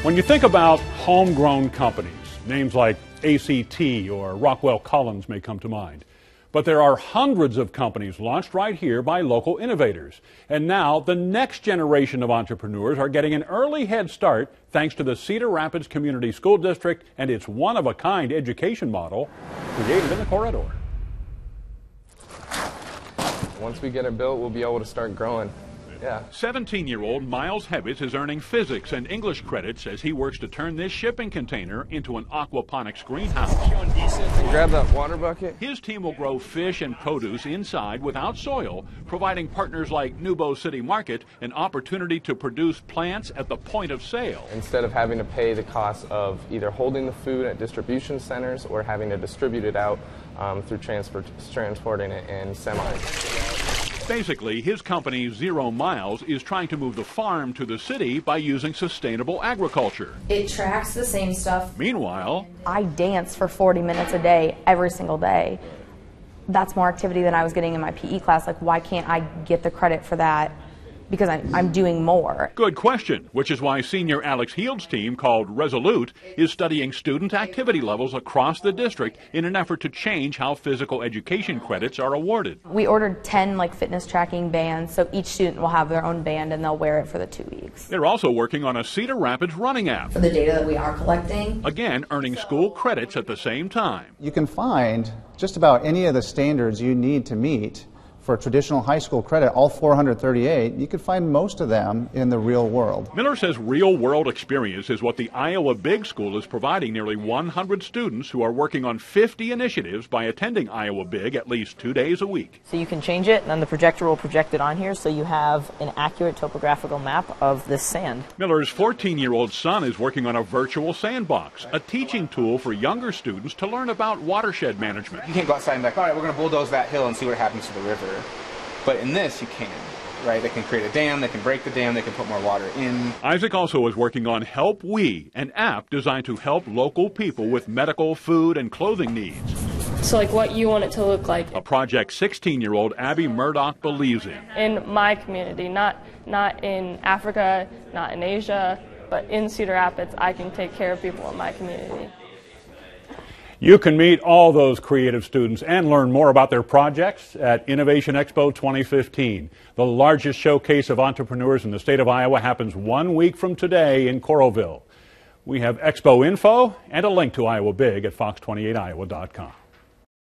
When you think about homegrown companies, names like ACT or Rockwell Collins may come to mind. But there are hundreds of companies launched right here by local innovators. And now the next generation of entrepreneurs are getting an early head start thanks to the Cedar Rapids Community School District and its one-of-a-kind education model created in the corridor. Once we get it built, we'll be able to start growing. Yeah. 17-year-old Miles Hebitz is earning physics and English credits as he works to turn this shipping container into an aquaponics greenhouse. Grab that water bucket. His team will grow fish and produce inside without soil, providing partners like Nubo City Market an opportunity to produce plants at the point of sale. Instead of having to pay the cost of either holding the food at distribution centers or having to distribute it out through transporting it in semis. Basically, his company, Zero Miles, is trying to move the farm to the city by using sustainable agriculture. It tracks the same stuff. Meanwhile, I dance for 40 minutes a day, every single day. That's more activity than I was getting in my PE class. Like, why can't I get the credit for that? Because I'm doing more. Good question, which is why senior Alex Heald's team, called Resolute, is studying student activity levels across the district in an effort to change how physical education credits are awarded. We ordered 10 fitness tracking bands, so each student will have their own band and they'll wear it for the 2 weeks. They're also working on a Cedar Rapids running app. For the data that we are collecting. Again, earning school credits at the same time. You can find just about any of the standards you need to meet for traditional high school credit, all 438, you could find most of them in the real world. Miller says real-world experience is what the Iowa Big School is providing nearly 100 students who are working on 50 initiatives by attending Iowa Big at least 2 days a week. So you can change it, and then the projector will project it on here so you have an accurate topographical map of this sand. Miller's 14-year-old son is working on a virtual sandbox, a teaching tool for younger students to learn about watershed management. You can't go outside and be like, all right, we're going to bulldoze that hill and see what happens to the river. But in this, you can, right? They can create a dam, they can break the dam, they can put more water in. Isaac also is working on Help We, an app designed to help local people with medical, food, and clothing needs. So what you want it to look like. A project 16-year-old Abby Murdoch believes in. In my community, not in Africa, not in Asia, but in Cedar Rapids, I can take care of people in my community. You can meet all those creative students and learn more about their projects at Innovation Expo 2015. The largest showcase of entrepreneurs in the state of Iowa happens 1 week from today in Coralville. We have expo info and a link to Iowa Big at fox28iowa.com.